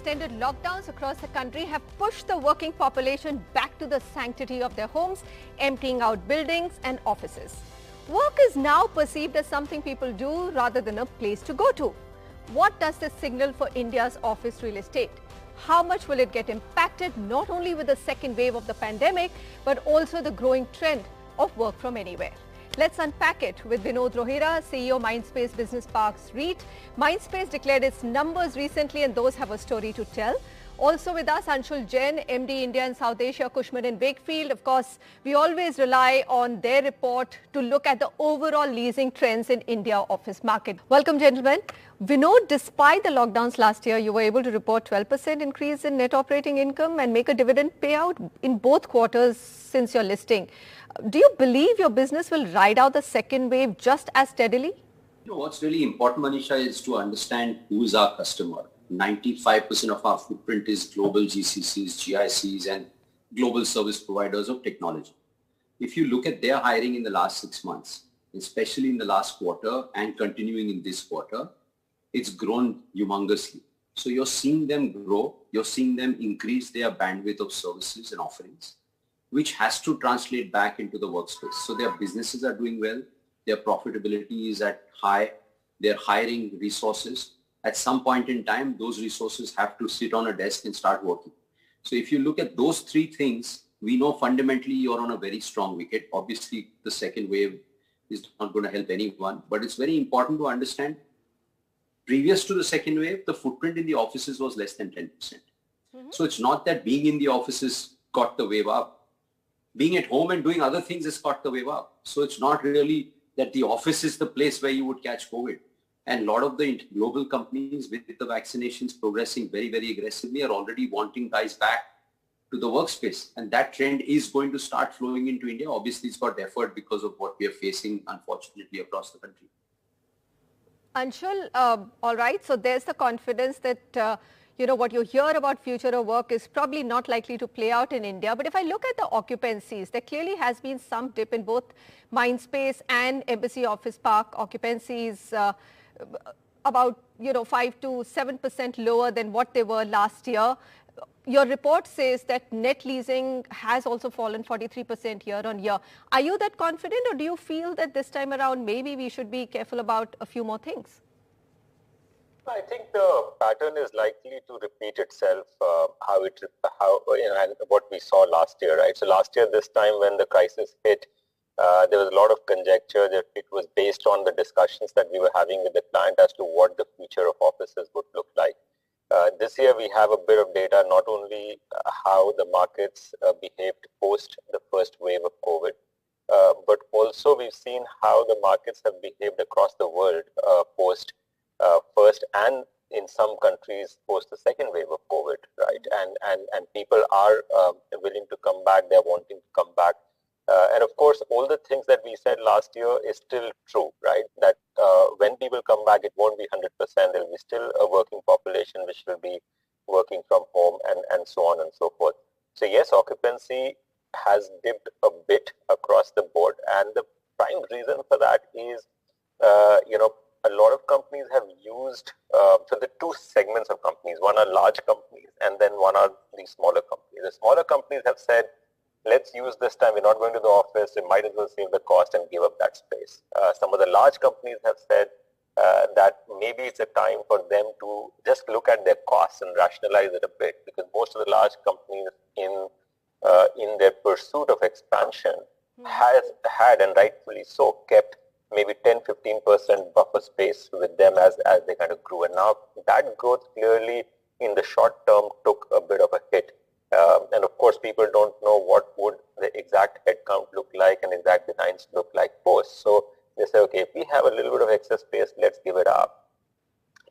extended lockdowns across the country have pushed the working population back to the sanctity of their homes, emptying out buildings and offices. Work is now perceived as something people do rather than a place to go to. What does this signal for India's office real estate? How much will it get impacted not only with the second wave of the pandemic, but also the growing trend of work from anywhere? Let's unpack it with Vinod Rohira, CEO Mindspace Business Parks REIT. Mindspace declared its numbers recently and those have a story to tell. Also with us, Anshul Jain, MD India and South Asia, Cushman & Wakefield. Of course, we always rely on their report to look at the overall leasing trends in India office market. Welcome, gentlemen. Vinod, despite the lockdowns last year, you were able to report 12% increase in net operating income and make a dividend payout in both quarters since your listing. Do you believe your business will ride out the second wave just as steadily? You know, what's really important, Manisha, is to understand who is our customer. 95% of our footprint is global GCCs, GICs, and global service providers of technology. If you look at their hiring in the last 6 months, especially in the last quarter and continuing in this quarter, it's grown humongously. So you're seeing them grow, you're seeing them increase their bandwidth of services and offerings, which has to translate back into the workspace. So their businesses are doing well, their profitability is at high, they're hiring resources. At some point in time, those resources have to sit on a desk and start working. So if you look at those three things, we know fundamentally you're on a very strong wicket. Obviously, the second wave is not going to help anyone, but it's very important to understand previous to the second wave, the footprint in the offices was less than 10%. So it's not that being in the offices got the wave up. Being at home and doing other things has got the wave up. So it's not really that the office is the place where you would catch COVID. And a lot of the global companies with the vaccinations progressing very, very aggressively are already wanting guys back to the workspace. And that trend is going to start flowing into India. Obviously, it's got deferred because of what we are facing, unfortunately, across the country. Anshul, all right. So there's the confidence that, what you hear about future of work is probably not likely to play out in India. But if I look at the occupancies, there clearly has been some dip in both Mindspace and Embassy Office Park occupancies, about 5 to 7% lower than what they were last year. Your report says that net leasing has also fallen 43% year on year. Are you that confident, or do you feel that this time around maybe we should be careful about a few more things? I think the pattern is likely to repeat itself, and what we saw last year, right? So last year, this time when the crisis hit, there was a lot of conjecture that it was based on the discussions that we were having with the client as to what the future of offices would look like. This year, we have a bit of data, not only how the markets behaved post the first wave of COVID, but also we've seen how the markets have behaved across the world post first and in some countries post the second wave of COVID, right? And people are willing to come back, they're wanting to come back. And of course, all the things that we said last year is still true, right? That when people come back, it won't be 100%. There'll be still a working population which will be working from home and so on and so forth. So yes, occupancy has dipped a bit across the board. And the prime reason for that is, a lot of companies have used, so the two segments of companies, one are large companies and then one are the smaller companies. The smaller companies have said, let's use this time, we're not going to the office, we might as well save the cost and give up that space. Some of the large companies have said that maybe it's a time for them to just look at their costs and rationalize it a bit, because most of the large companies in their pursuit of expansion has had, and rightfully so, kept maybe 10-15% buffer space with them as they kind of grew. And now that growth clearly in the short term took a bit of a hit. And of course, people don't know what would the exact headcount look like and exact designs look like post. So they say, okay, if we have a little bit of excess space, let's give it up.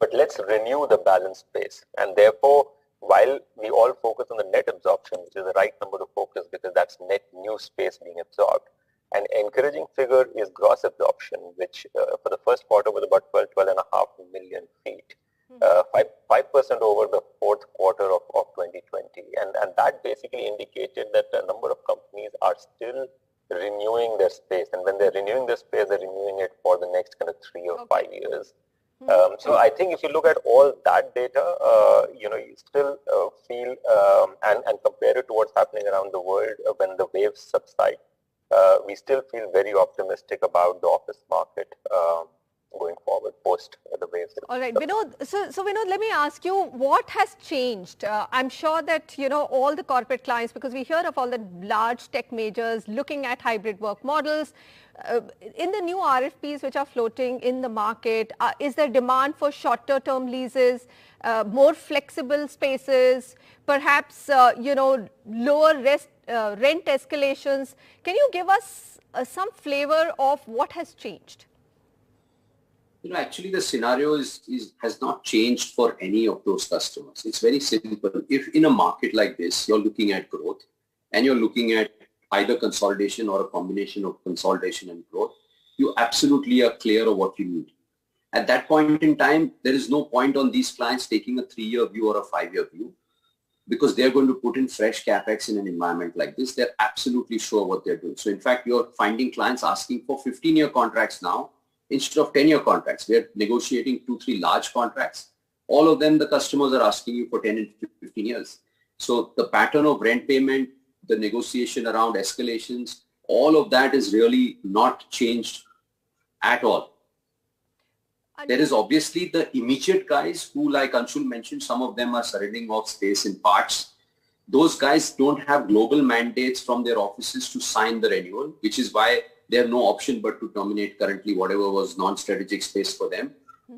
But let's renew the balance space. And therefore, while we all focus on the net absorption, which is the right number to focus because that's net new space being absorbed, an encouraging figure is gross absorption, which for the first quarter was about 12.5 million feet, 5% over the fourth quarter of 2020. And that basically indicated that a number of companies are still renewing their space. And when they're renewing their space, they're renewing it for the next kind of 3 or 5 years. So I think if you look at all that data, you still feel and compare it to what's happening around the world when the waves subside, we still feel very optimistic about the office market going forward post the waves. All right, Vinod. So Vinod, let me ask you, what has changed? I'm sure that, all the corporate clients, because we hear of all the large tech majors looking at hybrid work models. In the new RFPs which are floating in the market, is there demand for shorter term leases, more flexible spaces, perhaps, lower rent escalations? Can you give us some flavor of what has changed? Actually the scenario has not changed for any of those customers. It's very simple. If in a market like this, you're looking at growth and you're looking at either consolidation or a combination of consolidation and growth, you absolutely are clear of what you need. At that point in time, there is no point on these clients taking a 3-year view or a 5-year view because they're going to put in fresh capex in an environment like this. They're absolutely sure what they're doing. So in fact, you're finding clients asking for 15-year contracts now instead of 10-year contracts. We're negotiating 2-3 large contracts. All of them, the customers are asking you for 10 and 15 years. So the pattern of rent payment, the negotiation around escalations, all of that is really not changed at all. There is obviously the immediate guys who, like Anshul mentioned, some of them are surrendering off space in parts. Those guys don't have global mandates from their offices to sign the renewal, which is why they have no option but to terminate currently whatever was non-strategic space for them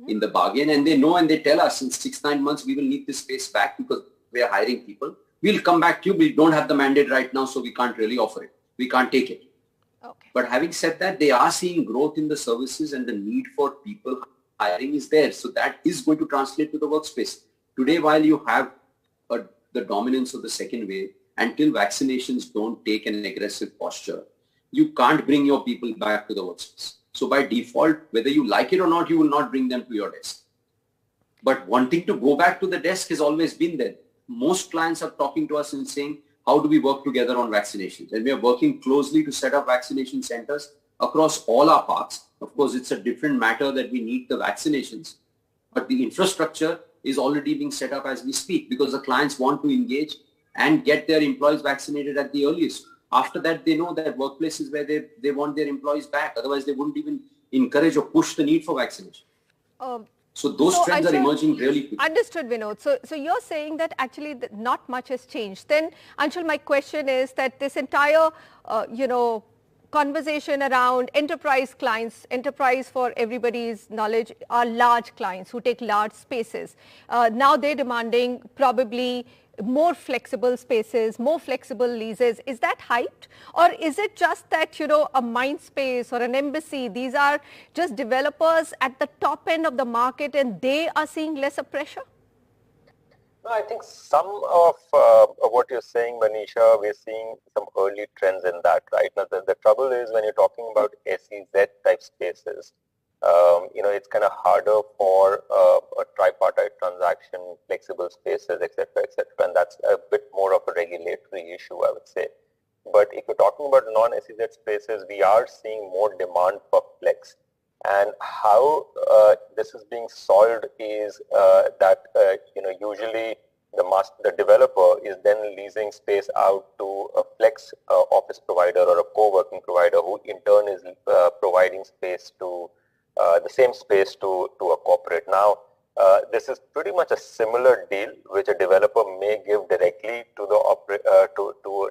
in the bargain. And they know and they tell us in 6-9 months, we will need this space back because we are hiring people. We'll come back to you. We don't have the mandate right now, so we can't really offer it. We can't take it. Okay. But having said that, they are seeing growth in the services and the need for people hiring is there. So that is going to translate to the workspace. Today, while you have the dominance of the second wave, until vaccinations don't take an aggressive posture, you can't bring your people back to the workspace. So by default, whether you like it or not, you will not bring them to your desk. But wanting to go back to the desk has always been there. Most clients are talking to us and saying, how do we work together on vaccinations? And we are working closely to set up vaccination centers across all our parks. Of course, it's a different matter that we need the vaccinations, but the infrastructure is already being set up as we speak because the clients want to engage and get their employees vaccinated at the earliest. After that, they know that workplaces where they want their employees back. Otherwise, they wouldn't even encourage or push the need for vaccination. So those trends are emerging really quickly. Understood, Vinod. So you're saying that actually not much has changed. Then, Anshul, my question is that this entire, conversation around enterprise clients, enterprise for everybody's knowledge are large clients who take large spaces. Now they're demanding probably more flexible spaces, more flexible leases. Is that hyped? Or is it just that, a Mindspace or an Embassy, these are just developers at the top end of the market and they are seeing lesser pressure? No, I think some of what you're saying, Manisha, we're seeing some early trends in that, right? Now, the trouble is when you're talking about SEZ type spaces, it's kind of harder for a tripartite transaction, flexible spaces, et cetera, and that's a bit more of a regulatory issue, I would say. But if you're talking about non-SEZ spaces, we are seeing more demand for flex. And how this is being solved is that usually the developer is then leasing space out to a flex office provider or a co-working provider who in turn is providing space to the same space to a corporate. Now, this is pretty much a similar deal which a developer may give directly to the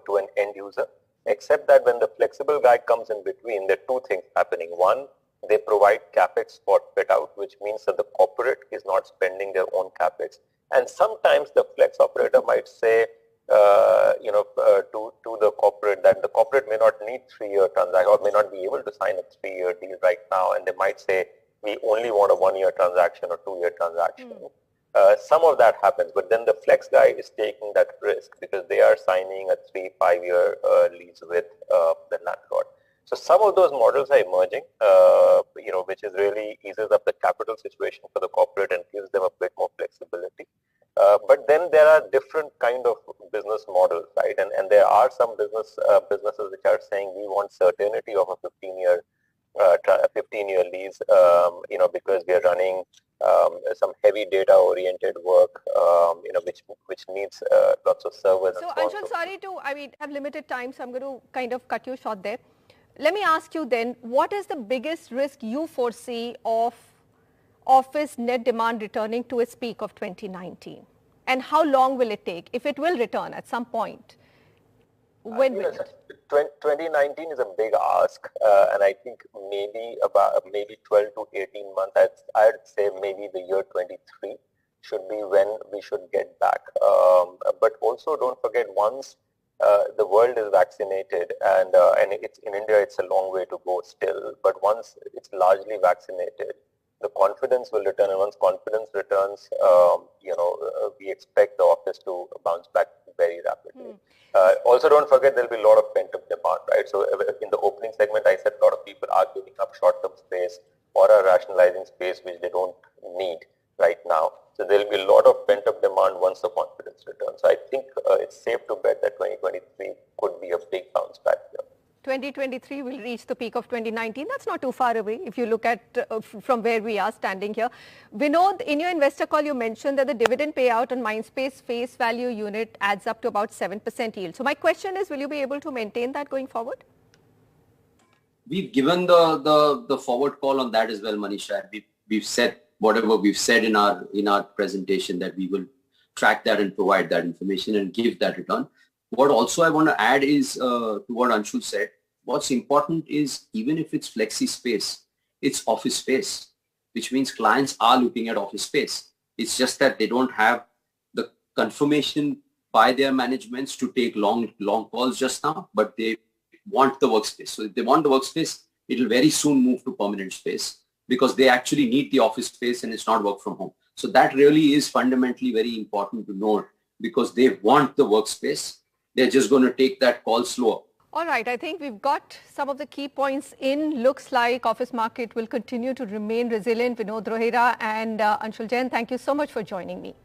to an end user, except that when the flexible guy comes in between, there are two things happening. One, they provide capex for fit out, which means that the corporate is not spending their own capex. And sometimes the flex operator might say, to the corporate that the corporate may not need 3-year transaction or may not be able to sign a 3-year deal right now. And they might say, we only want a 1-year transaction or 2-year transaction. Some of that happens, but then the flex guy is taking that risk because they are signing a 3-5-year lease with the landlord. So some of those models are emerging, which is really eases up the capital situation for the corporate and gives them a bit more flexibility. But then there are different kind of business models, right? And there are some businesses which are saying we want certainty of a 15-year lease, because we are running some heavy data-oriented work, which needs lots of servers. So, Anshul, sorry to, have limited time, so I'm going to kind of cut you short there. Let me ask you then, what is the biggest risk you foresee of office net demand returning to its peak of 2019? And how long will it take, if it will return at some point? When will it? 2019 is a big ask, and I think maybe 12 to 18 months. I'd say maybe the year 23 should be when we should get back. But also don't forget, once the world is vaccinated, and it's in India, it's a long way to go still. But once it's largely vaccinated, the confidence will return, and once confidence returns, we expect the office to bounce back very rapidly. Also, don't forget there'll be a lot of pent-up demand, right? So in the opening segment, I said a lot of people are giving up short-term space or are rationalizing space which they don't need right now. So there'll be a lot of pent-up demand once the confidence returns. So I think it's safe to bet that 2023 could be a big bounce back year. 2023 will reach the peak of 2019. That's not too far away if you look at from where we are standing here. Vinod, in your investor call, you mentioned that the dividend payout on Mindspace face value unit adds up to about 7% yield. So my question is, will you be able to maintain that going forward? We've given the forward call on that as well, Manisha. We've said whatever we've said in our presentation, that we will track that and provide that information and give that return. What also I want to add is to what Anshul said. What's important is, even if it's flexi space, it's office space, which means clients are looking at office space. It's just that they don't have the confirmation by their managements to take long calls just now, but they want the workspace. So if they want the workspace, it will very soon move to permanent space, because they actually need the office space and it's not work from home. So that really is fundamentally very important to note, because they want the workspace. They're just going to take that call slower. All right. I think we've got some of the key points in. Looks like office market will continue to remain resilient. Vinod Rohira and Anshul Jain, thank you so much for joining me.